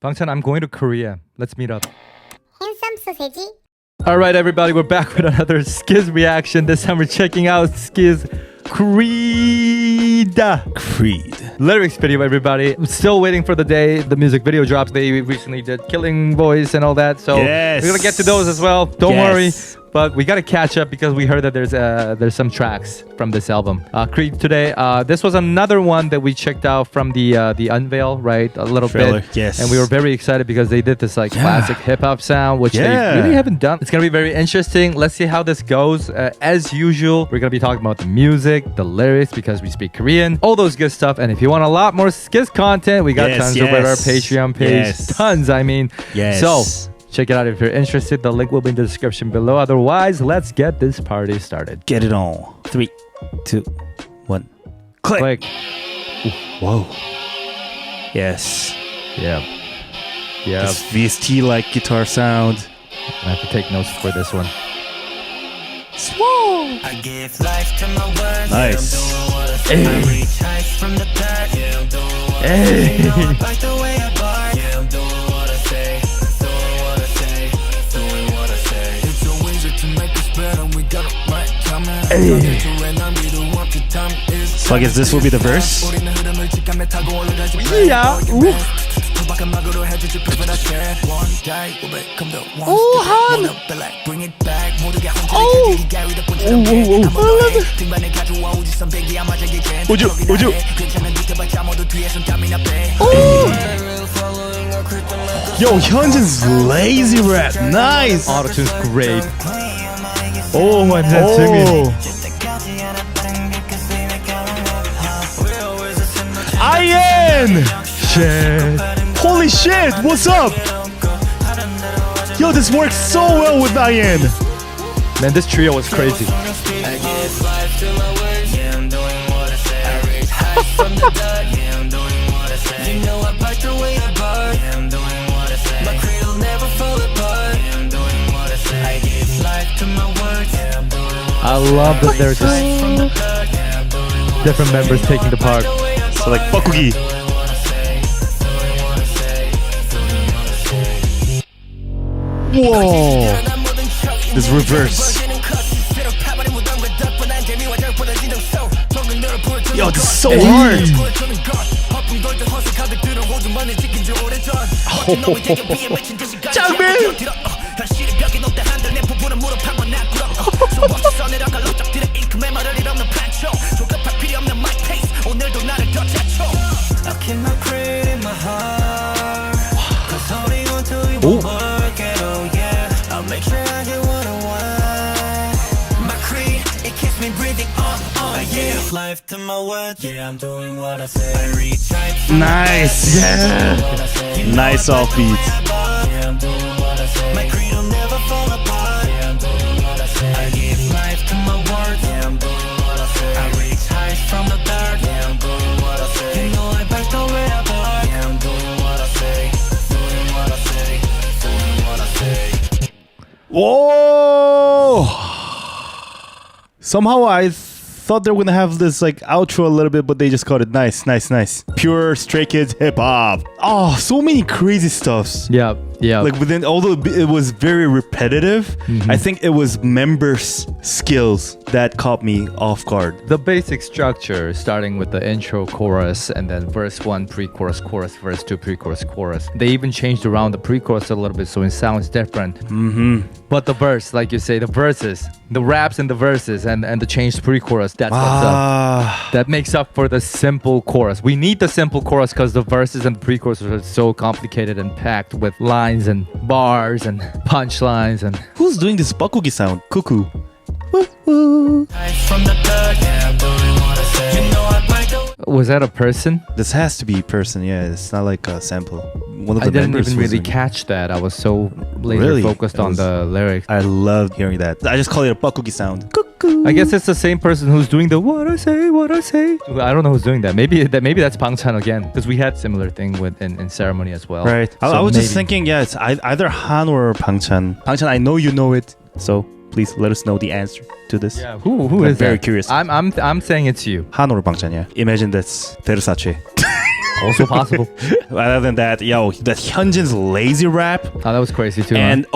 Bangchan, I'm going to Korea. Let's meet up. Handsome sausage. Alright everybody, we're back with another SKZ reaction. This time we're checking out SKZ CREED. Lyrics video, everybody. I'm still waiting for the day the music video drops. They recently did Killing Voice and all that. So we're gonna get to those as well. Don't worry. But we gotta catch up because we heard that there's some tracks from this album. CREED today. This was another one that we checked out from the unveil, right? A little bit. Yes. And we were very excited because they did this like classic hip hop sound, which they really haven't done. It's gonna be very interesting. Let's see how this goes. As usual, we're gonna be talking about the music, the lyrics, because we speak Korean, all those good stuff. And if you want a lot more SKZ content, we got tons over at our Patreon page. Tons, I mean. So check it out if you're interested. The link will be in the description below. Otherwise, let's get this party started. Get it on. 3, 2, 1. Click. Ooh. Whoa. Yes. Yeah. This VST like guitar sound. I have to take notes for this one. I give life to my words. Nice. I reach heights from the dirt. Yeah, I'm doing what I Hey. say. I like the way I bark. Yeah, I'm doing what I say. Doing what I say. Doing what I say. It's so easy to make us better. We got it right coming. So I guess this will be the verse. Yeah. Ooh. Oh, Han. Would you? Yo, Hyunjin's lazy rap. Nice. Autotune's great. Oh my God, Seungmin. Ian! Shit. Holy shit, what's up? Yo, this works so well with Ian. Man, this trio was crazy. I love that there's just different members taking the part. So like Bakugi. Whoa! This reverse. Yo, this is so hard. Changbin! Life to my words, yeah, I'm doing what I say. I reach heights. Nice, yeah. Nice offbeat. Yeah, I'm doing what I say. My creed will never fall apart. Yeah, I'm doing what I say. I give life to my words. Yeah, I'm doing what I say. I reach heights from the dirt. Yeah, I'm doing what I say. You know I back the way I bark. Yeah, I'm doing what I say. Doing what I say. Doing what I say. Whoa! Somehow I thought they were gonna have this like outro a little bit, but they just got it. Nice. Pure Stray Kids hip hop. Oh, so many crazy stuffs. Yeah. Like within, although it was very repetitive, I think it was members' skills that caught me off guard. The basic structure, starting with the intro, chorus, and then verse 1, pre-chorus, chorus, verse 2, pre-chorus, chorus. They even changed around the pre-chorus a little bit, so it sounds different. But the verse, like you say, the verses, the raps and the verses, and the changed pre-chorus, that's what's up. That makes up for the simple chorus. We need the simple chorus because the verses and the pre-chorus are so complicated and packed with lines and bars and punchlines and... Who's doing this Bakugi sound? Cuckoo. Was that a person? This has to be a person, yeah. It's not like a sample. One of the I didn't members even was really doing it. catch that. I was so laser focused on the lyrics. I loved hearing that. I just call it a Bakugi sound. Cuckoo. I guess it's the same person who's doing the what I say. I don't know who's doing that. Maybe that's Bangchan again, because we had similar thing with in ceremony as well. Right. So I was just thinking, yeah, it's either Han or Bangchan. Bangchan, I know you know it, so please let us know the answer to this. Yeah, who I'm is very that? curious. I'm saying it's you. Han or Bangchan, yeah. Imagine that's Versace. Also possible. Other than that, yo, that Hyunjin's lazy rap. Oh, that was crazy too. And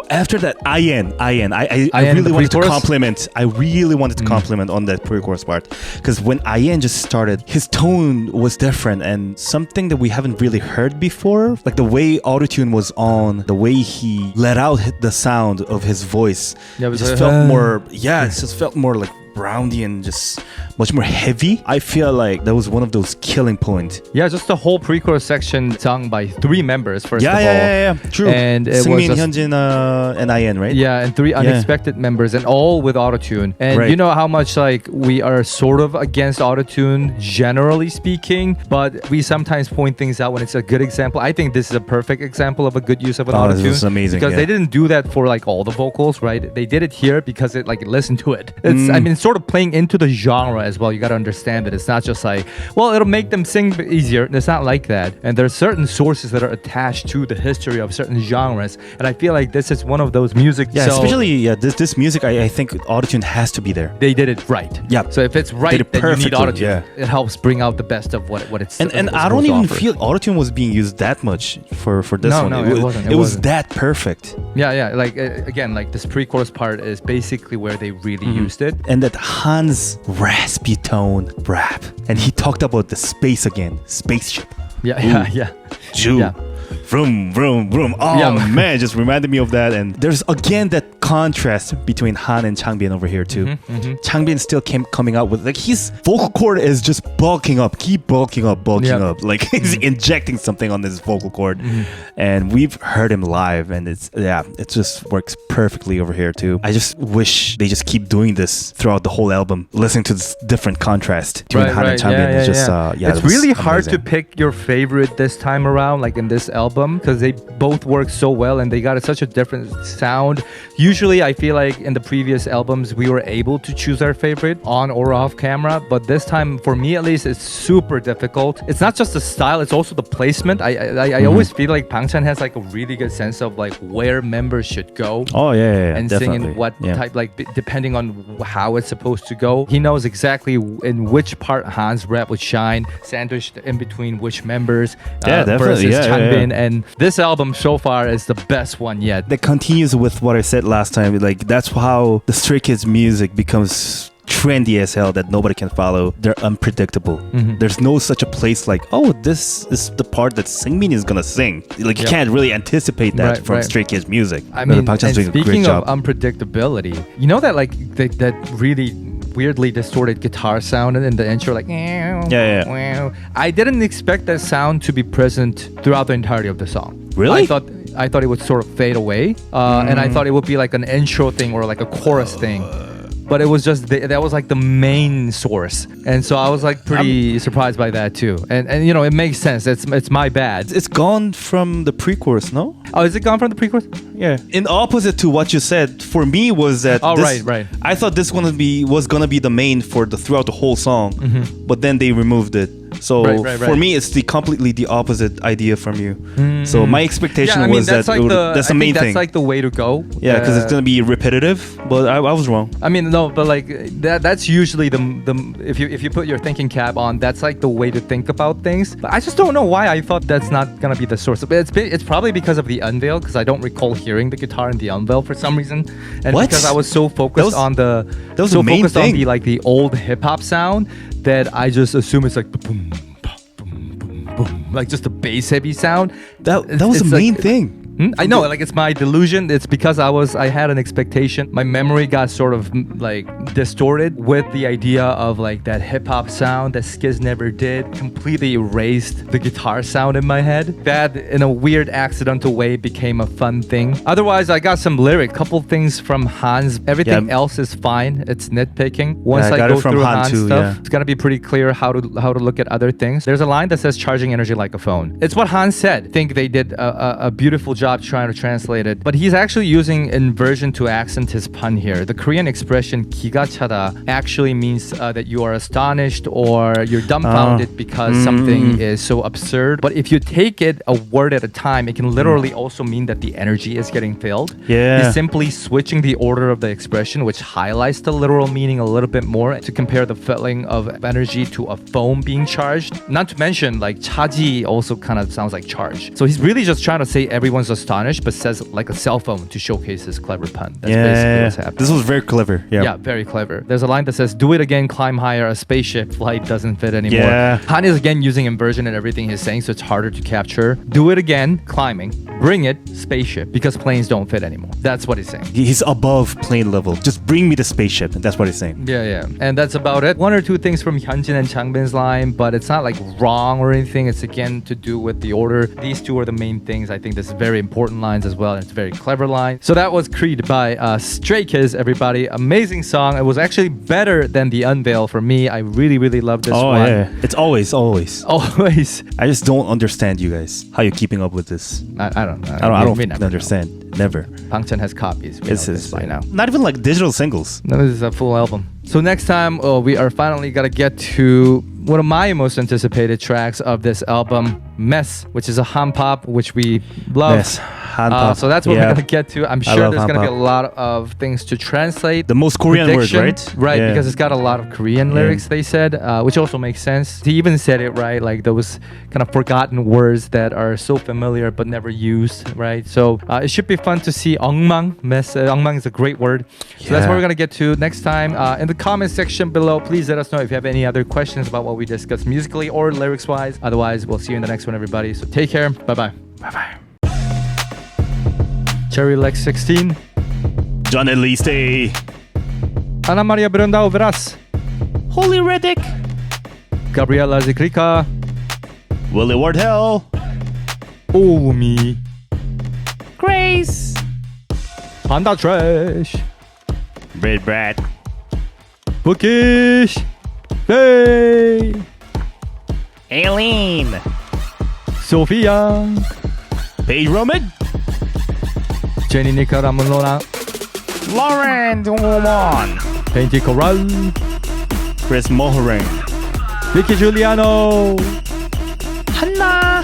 after that, IN, I really wanted to compliment. I really wanted to compliment on that pre-chorus part, because when IN just started, his tone was different and something that we haven't really heard before. Like the way Autotune was on, the way he let out the sound of his voice, Yeah, it just felt more. Yeah, it just felt more like roundy and just much more heavy. I feel like that was one of those killing points. Yeah, just the whole pre-chorus section sung by 3 members, first of all. Yeah. True. And it Seungmin, was Hyunjin, and IN, right? Yeah, and 3 unexpected members, and all with autotune. And you know how much like we are sort of against autotune, generally speaking, but we sometimes point things out when it's a good example. I think this is a perfect example of a good use of an autotune. This is amazing. Because they didn't do that for like all the vocals, right? They did it here because it like listen to it. It's I mean, it's sort of playing into the genre as well. You got to understand that it's not just like, well, it'll make them sing easier. It's not like that. And there are certain sources that are attached to the history of certain genres, and I feel like this is one of those music. Yeah, especially this music. I think autotune has to be there. They did it right. Yeah. So if it's right, then you need autotune. Yeah. It helps bring out the best of what it's. And I don't even feel autotune was being used that much for this one. No, it wasn't. It was that perfect. Yeah. Like again, like this pre-chorus part is basically where they really used it. And that Han's raspy tone rap, and he talked about the space again, spaceship. Yeah. Jew. Yeah. Vroom, vroom, vroom. Oh man, just reminded me of that. And there's again that contrast between Han and Changbin over here too. Changbin still coming out with like his vocal cord is just bulking up, keep bulking up. Like he's injecting something on this vocal cord. And we've heard him live, and it just works perfectly over here too. I just wish they just keep doing this throughout the whole album, listening to this different contrast between Han and Changbin. It's just it's really hard to pick your favorite this time around, like in this album, because they both work so well and they got such a different sound. Usually I feel like in the previous albums we were able to choose our favorite on or off camera, but this time, for me at least, it's super difficult. It's not just the style, it's also the placement. I always feel like Bangchan has like a really good sense of like where members should go. And sing in what type, like depending on how it's supposed to go. He knows exactly in which part Han's rap would shine, sandwiched in between which members versus Changbin. And this album so far is the best one yet. That continues with what I said last time. Like that's how the Stray Kids music becomes trendy as hell, that nobody can follow. They're unpredictable. There's no such a place like, oh, this is the part that Seungmin is gonna sing. Like you can't really anticipate that from Stray Kids music. I mean, and doing a great speaking job. of unpredictability, you know that like that really weirdly distorted guitar sound in the intro, like I didn't expect that sound to be present throughout the entirety of the song. Really? I thought it would sort of fade away, and I thought it would be like an intro thing or like a chorus thing. But it was just that was like the main source, and so I was like pretty surprised by that too. And you know, it makes sense. It's my bad. It's gone from the pre-chorus, no? Oh, is it gone from the pre-chorus? Yeah. In opposite to what you said, for me was that. Oh, right. I thought this was gonna be the main for throughout the whole song, but then they removed it. So for me, it's completely the opposite idea from you. So my expectation was that's the main thing. That's like the way to go. Yeah, because it's gonna be repetitive. But I was wrong. I mean, no, but like that's usually the if you put your thinking cap on, that's like the way to think about things. But I just don't know why I thought that's not gonna be the source. But it's probably because of the unveil, because I don't recall hearing the guitar in the unveil for some reason, and because I was so focused on the the old hip hop sound that I just assume it's like boom, boom, boom, boom, like just a bass heavy sound. That was the main thing. I know, like it's my delusion. It's because I had an expectation. My memory got sort of like distorted with the idea of like that hip hop sound that SKZ never did. Completely erased the guitar sound in my head. That, in a weird accidental way, became a fun thing. Otherwise, I got some couple things from Han's. Everything else is fine. It's nitpicking. Once I go through Han's stuff, it's gonna be pretty clear how to look at other things. There's a line that says "charging energy like a phone." It's what Han said. I think they did a beautiful job job trying to translate it. But he's actually using inversion to accent his pun here. The Korean expression 기가 차다 actually means that you are astonished or you're dumbfounded because something is so absurd. But if you take it a word at a time, it can literally also mean that the energy is getting filled. Yeah. He's simply switching the order of the expression, which highlights the literal meaning a little bit more to compare the filling of energy to a foam being charged. Not to mention, like 차지 also kind of sounds like charge. So he's really just trying to say everyone's astonished, but says like a cell phone to showcase his clever pun. That's basically what's happening. This was very clever. Yeah, very clever. There's a line that says, "Do it again, climb higher. A spaceship flight doesn't fit anymore." Yeah. Han is again using inversion in everything he's saying, so it's harder to capture. Do it again, climbing. Bring it, spaceship, because planes don't fit anymore. That's what he's saying. He's above plane level. Just bring me the spaceship. And that's what he's saying. Yeah. And that's about it. One or two things from Hyunjin and Changbin's line, but it's not like wrong or anything. It's again to do with the order. These two are the main things. I think this is very important lines as well, and it's a very clever line. So that was Creed by Stray Kids, everybody. Amazing song. It was actually better than the Unveil for me. I really, really love this one. Oh, yeah. It's always. Always. I just don't understand you guys. How you keeping up with this? I don't know. I don't We never understand. know. Never. Bangchan has copies. We know this by now. Not even like digital singles. No, this is a full album. So next time, we are finally gonna get to one of my most anticipated tracks of this album, Mess, which is a HANpop, which we love. Yes, HANpop. So that's what we're gonna get to. I'm sure love there's gonna be a HANpop. lot of things to translate. The most Korean words, Prediction, right? Right, Yeah. because it's got a lot of Korean lyrics, they said, which also makes sense. He even said it, right? Like those kind of forgotten words that are so familiar but never used, right? So it should be fun to see 엉망. Mess. 엉망 is a great word. So that's what we're gonna get to next time. In the comment section below, please let us know if you have any other questions about what we discussed musically or lyrics-wise. Otherwise, we'll see you in the next one, everybody. So take care. Bye-bye. Bye-bye. Cherry Lex 16. John Eliste. Ana Maria Brandao Veras. Holy Reddick. Gabriela Zikrika. Willie Wardell. Omi. Grace. Panda Trash. Brad. Bookish. Hey. Aileen. Sophia. Paige Roman. Jenny Nicaramona. Lauren Dumoulin. Painty Corral. Chris Mohoring. Vicky Giuliano. Hannah.